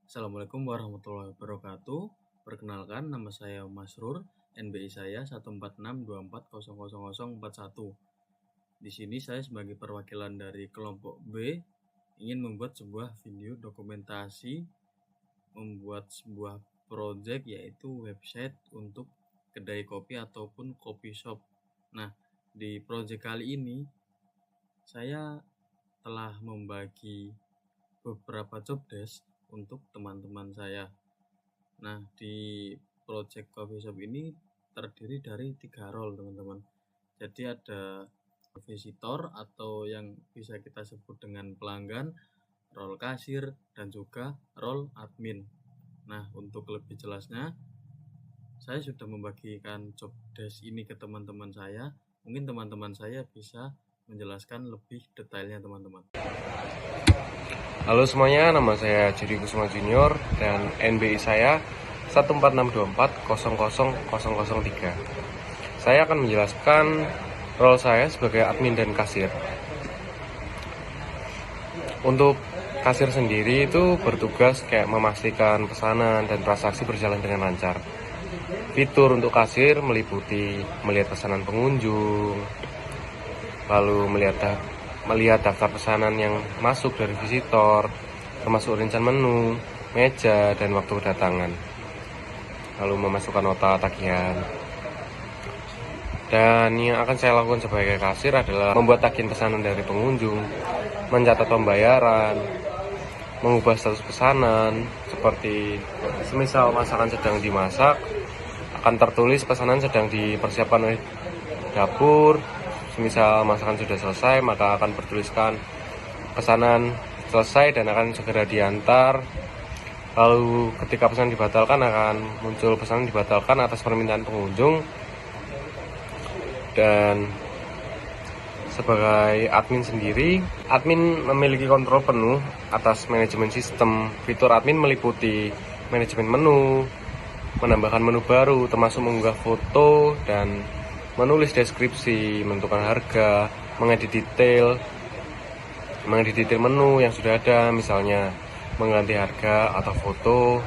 Assalamualaikum warahmatullahi wabarakatuh. Perkenalkan, nama saya Masrur, NBI saya 14624000041. Di sini saya sebagai perwakilan dari kelompok B ingin membuat sebuah video dokumentasi, membuat sebuah project yaitu website untuk kedai kopi ataupun coffee shop. Nah, di project kali ini saya telah membagi beberapa job desk untuk teman-teman saya. Nah, di project coffee shop ini terdiri dari 3 role, teman-teman. Jadi ada visitor atau yang bisa kita sebut dengan pelanggan, role kasir, dan juga role admin. Nah, untuk lebih jelasnya, saya sudah membagikan job desk ini ke teman-teman saya. Mungkin teman-teman saya bisa menjelaskan lebih detailnya, teman-teman. Halo semuanya, nama saya Jody Kusuma Junior dan NBI saya 14624000003. Saya akan menjelaskan role saya sebagai admin dan kasir. Untuk kasir sendiri itu bertugas kayak memastikan pesanan dan transaksi berjalan dengan lancar. Fitur untuk kasir meliputi melihat pesanan pengunjung, lalu melihat daftar pesanan yang masuk dari visitor, termasuk rincian menu, meja, dan waktu kedatangan, lalu memasukkan nota tagihan. Dan yang akan saya lakukan sebagai kasir adalah membuat tagihan pesanan dari pengunjung, mencatat pembayaran, mengubah status pesanan, seperti semisal masakan sedang dimasak, akan tertulis pesanan sedang dipersiapkan oleh dapur. Semisal masakan sudah selesai, maka akan bertuliskan pesanan selesai dan akan segera diantar. Lalu ketika pesanan dibatalkan, akan muncul pesanan dibatalkan atas permintaan pengunjung. Dan sebagai admin sendiri, admin memiliki kontrol penuh atas manajemen sistem. Fitur admin meliputi manajemen menu, menambahkan menu baru, termasuk mengunggah foto dan menulis deskripsi, menentukan harga, mengedit detail menu yang sudah ada, misalnya mengganti harga atau foto,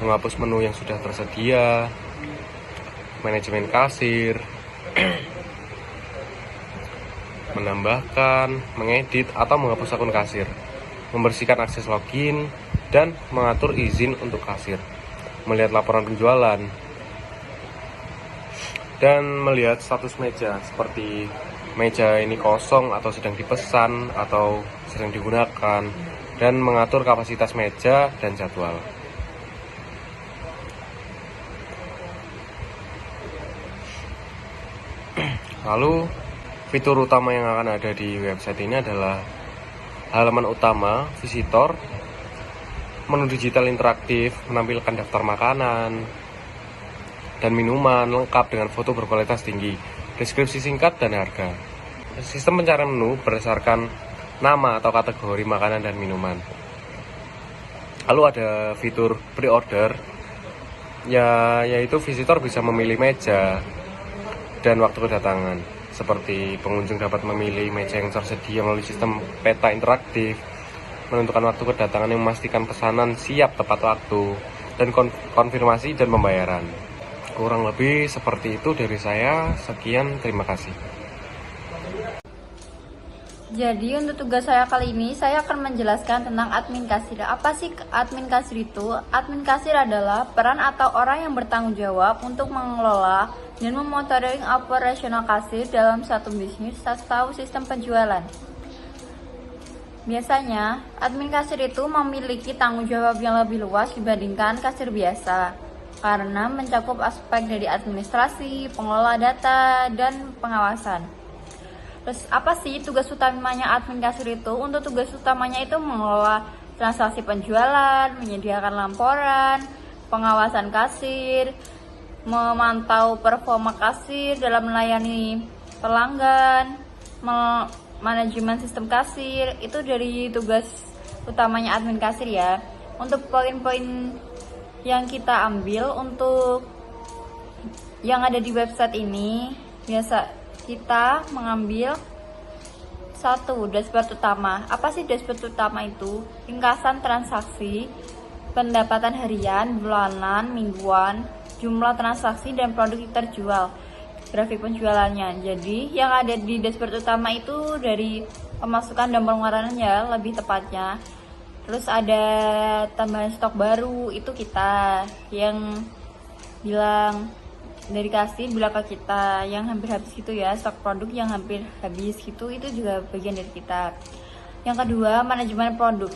menghapus menu yang sudah tersedia, manajemen kasir, menambahkan, mengedit atau menghapus akun kasir, membersihkan akses login, dan mengatur izin untuk kasir, melihat laporan penjualan, dan melihat status meja seperti meja ini kosong atau sedang dipesan atau sedang digunakan, dan mengatur kapasitas meja dan jadwal. Lalu fitur utama yang akan ada di website ini adalah halaman utama, visitor, menu digital interaktif, menampilkan daftar makanan dan minuman lengkap dengan foto berkualitas tinggi, deskripsi singkat, dan harga. Sistem pencarian menu berdasarkan nama atau kategori makanan dan minuman. Lalu ada fitur pre-order, yaitu visitor bisa memilih meja dan waktu kedatangan. Seperti pengunjung dapat memilih meja yang tersedia melalui sistem peta interaktif, menentukan waktu kedatangan yang memastikan pesanan siap tepat waktu, dan konfirmasi dan pembayaran. Kurang lebih seperti itu dari saya. Sekian, terima kasih. Jadi untuk tugas saya kali ini, saya akan menjelaskan tentang admin kasir. Apa sih admin kasir itu? Admin kasir adalah peran atau orang yang bertanggung jawab untuk mengelola dan memonitoring operasional kasir dalam satu bisnis atau sistem penjualan. Biasanya, admin kasir itu memiliki tanggung jawab yang lebih luas dibandingkan kasir biasa, karena mencakup aspek dari administrasi, pengelola data, dan pengawasan. Terus apa sih tugas utamanya admin kasir itu? Untuk tugas utamanya itu mengelola transaksi penjualan, menyediakan laporan, pengawasan kasir, memantau performa kasir dalam melayani pelanggan, manajemen sistem kasir. Itu dari tugas utamanya admin kasir ya. Untuk poin-poin yang kita ambil untuk yang ada di website ini, biasa kita mengambil satu, dashboard utama. Apa sih dashboard utama itu? Ringkasan transaksi pendapatan harian, bulanan, mingguan, jumlah transaksi, dan produk yang terjual, grafik penjualannya. Jadi yang ada di dashboard utama itu dari pemasukan dan pengeluarannya lebih tepatnya. Terus ada tambahan stok baru, itu kita yang bilang dari kasir bilang ke kita yang hampir habis gitu ya, stok produk yang hampir habis gitu, itu juga bagian dari kita. Yang kedua, manajemen produk.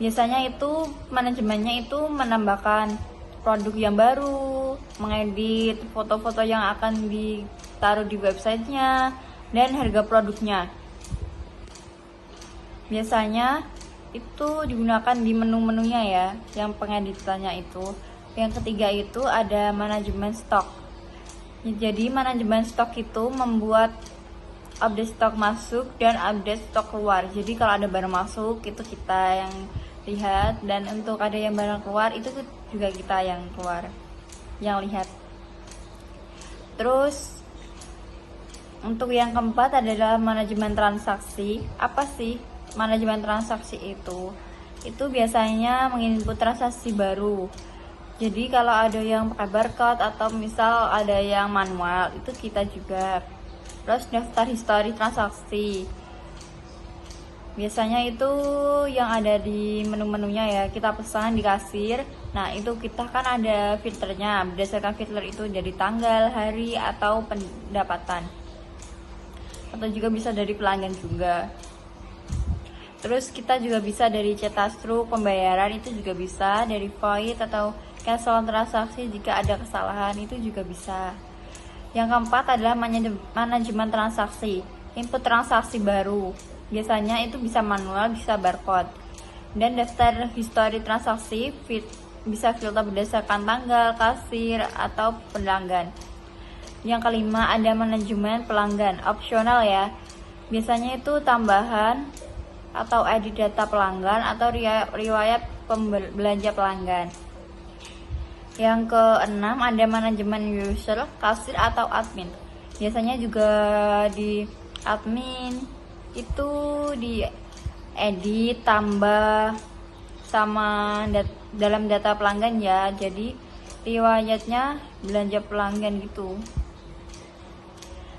Biasanya itu manajemennya itu menambahkan produk yang baru, mengedit foto-foto yang akan ditaruh di websitenya, dan harga produknya. Biasanya itu digunakan di menu-menunya ya, yang pengeditannya itu. Yang ketiga itu ada manajemen stok. Jadi manajemen stok itu membuat update stok masuk dan update stok keluar. Jadi kalau ada barang masuk itu kita yang lihat, dan untuk ada yang barang keluar itu juga kita yang lihat. Terus untuk yang keempat adalah manajemen transaksi. Apa sih manajemen transaksi itu? Itu biasanya menginput transaksi baru. Jadi kalau ada yang pakai barcode atau misal ada yang manual, itu kita juga. Terus daftar histori transaksi. Biasanya itu yang ada di menu-menunya ya, kita pesan di kasir. Nah itu kita kan ada filternya, berdasarkan filter itu jadi tanggal, hari, atau pendapatan. Atau juga bisa dari pelanggan juga. Terus kita juga bisa dari cetak struk pembayaran, itu juga bisa dari void atau cancel transaksi jika ada kesalahan, itu juga bisa. Yang keempat adalah manajemen transaksi. Input transaksi baru, biasanya itu bisa manual, bisa barcode. Dan daftar histori transaksi bisa filter berdasarkan tanggal, kasir, atau pelanggan. Yang kelima ada manajemen pelanggan, opsional ya. Biasanya itu tambahan atau edit data pelanggan atau riwayat belanja pelanggan. Yang keenam ada manajemen user, kasir, atau admin. Biasanya juga di admin itu di edit, tambah sama dalam data pelanggan ya. Jadi riwayatnya belanja pelanggan gitu.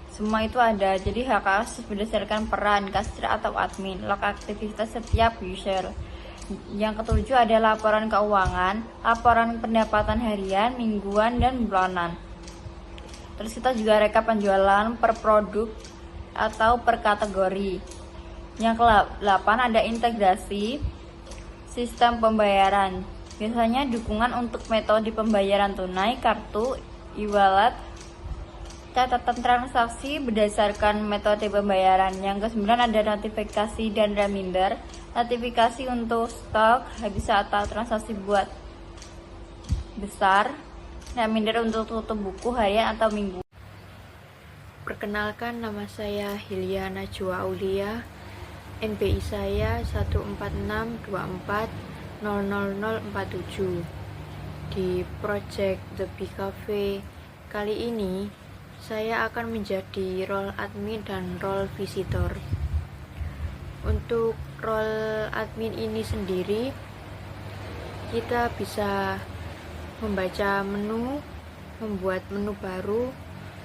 Semua itu ada. Jadi hak akses berdasarkan peran kasir atau admin, log aktivitas setiap user. Yang ketujuh ada laporan keuangan, laporan pendapatan harian, mingguan, dan bulanan. Terus kita juga rekap penjualan per produk atau per kategori. Yang ke-8 ada integrasi sistem pembayaran. Biasanya dukungan untuk metode pembayaran tunai, kartu, e-wallet, catatan transaksi berdasarkan metode pembayaran. Yang ke-9 ada notifikasi dan reminder. Notifikasi untuk stok habis atau transaksi buat besar. Reminder untuk tutup buku harian atau minggu. Perkenalkan, nama saya Hilya Najwa Aulia. NBI saya 14624000047. Di project The Bee Cafe kali ini saya akan menjadi role admin dan role visitor. Untuk role admin ini sendiri, kita bisa membaca menu, membuat menu baru,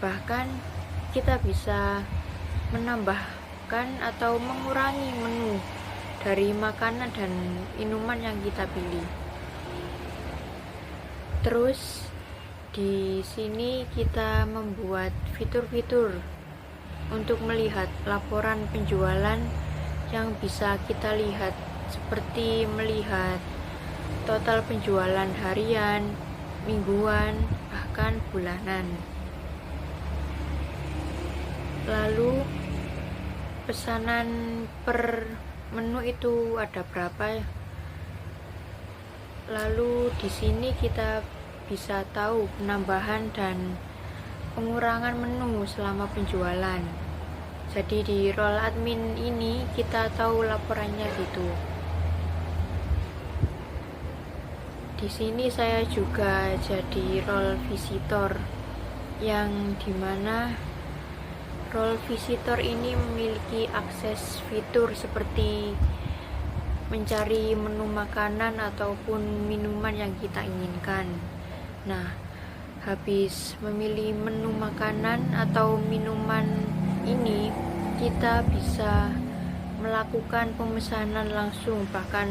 bahkan kita bisa menambahkan atau mengurangi menu dari makanan dan minuman yang kita pilih. Terus di sini kita membuat fitur-fitur untuk melihat laporan penjualan yang bisa kita lihat, seperti melihat total penjualan harian, mingguan, bahkan bulanan. Lalu pesanan per menu itu ada berapa? Lalu di sini kita bisa tahu penambahan dan pengurangan menu selama penjualan. Jadi di role admin ini kita tahu laporannya gitu. Di sini saya juga jadi role visitor, yang dimana role visitor ini memiliki akses fitur seperti mencari menu makanan ataupun minuman yang kita inginkan. Nah, habis memilih menu makanan atau minuman ini, kita bisa melakukan pemesanan langsung, bahkan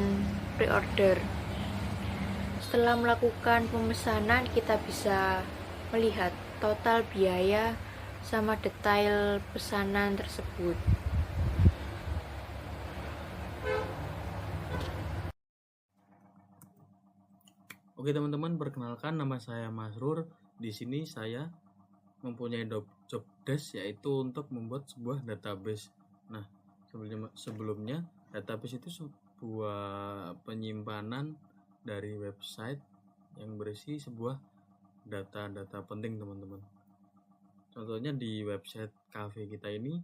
pre-order. Setelah melakukan pemesanan, kita bisa melihat total biaya sama detail pesanan tersebut. Oke teman-teman, perkenalkan nama saya Masrur. Di sini saya mempunyai job desk, yaitu untuk membuat sebuah database. Nah, sebelumnya database itu sebuah penyimpanan dari website yang berisi sebuah data-data penting teman-teman. Contohnya di website cafe kita ini,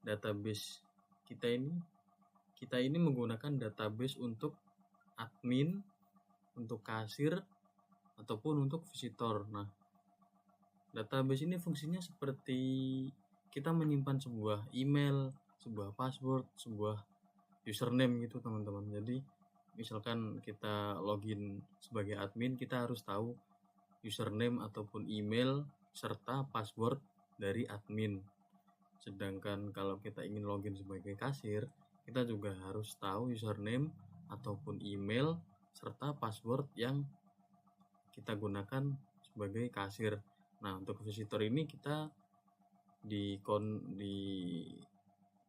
database kita ini menggunakan database untuk admin, untuk kasir, ataupun untuk visitor. Nah, database ini fungsinya seperti kita menyimpan sebuah email, sebuah password, sebuah username gitu teman-teman. Jadi misalkan kita login sebagai admin, kita harus tahu username ataupun email serta password dari admin. Sedangkan kalau kita ingin login sebagai kasir, kita juga harus tahu username ataupun email serta password yang kita gunakan sebagai kasir. Nah, untuk visitor ini kita di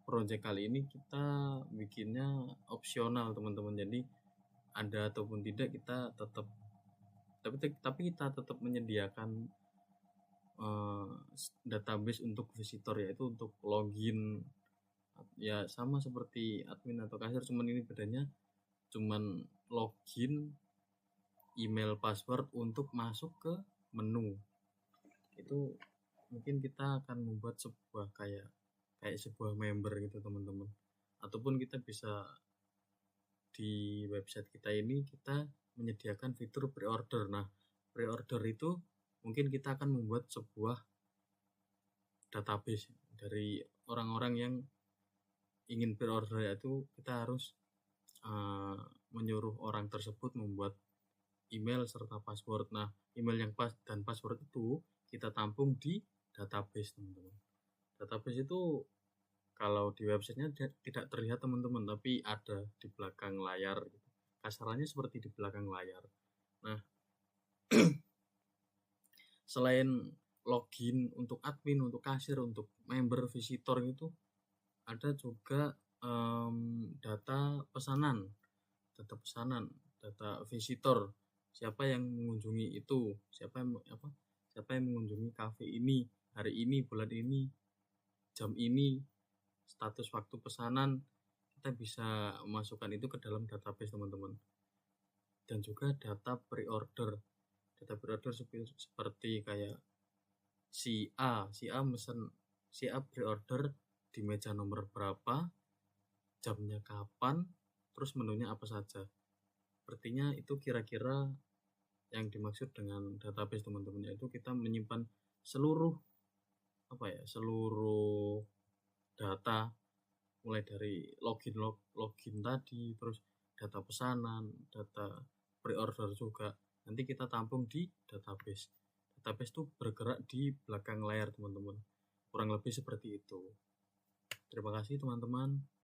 project kali ini kita bikinnya opsional teman-teman. Jadi ada ataupun tidak kita tetap tapi kita tetap menyediakan database untuk visitor, yaitu untuk login ya sama seperti admin atau kasir, cuman ini bedanya cuman login, email, password untuk masuk ke menu. Itu mungkin kita akan membuat sebuah kayak sebuah member gitu teman-teman, ataupun kita bisa di website kita ini kita menyediakan fitur pre-order. Nah, pre-order itu mungkin kita akan membuat sebuah database dari orang-orang yang ingin pre-order, yaitu kita harus menyuruh orang tersebut membuat email serta password. Nah, email yang pas dan password itu kita tampung di database teman-teman. Database itu kalau di websitenya tidak terlihat teman-teman, tapi ada di belakang layar. Kasarannya seperti di belakang layar. Nah, selain login untuk admin, untuk kasir, untuk member, visitor itu ada juga data pesanan, data visitor. Siapa yang mengunjungi itu, siapa yang mengunjungi kafe ini hari ini, bulan ini, jam ini, status waktu pesanan, kita bisa masukkan itu ke dalam database teman-teman. Dan juga data pre-order. Data pre-order seperti kayak si A pre-order di meja nomor berapa, jamnya kapan, terus menunya apa saja. Sepertinya itu kira-kira yang dimaksud dengan database teman-teman, yaitu kita menyimpan seluruh data, mulai dari login tadi, terus data pesanan, data pre-order juga nanti kita tampung di database. Database itu bergerak di belakang layar teman-teman, kurang lebih seperti itu. Terima kasih teman-teman.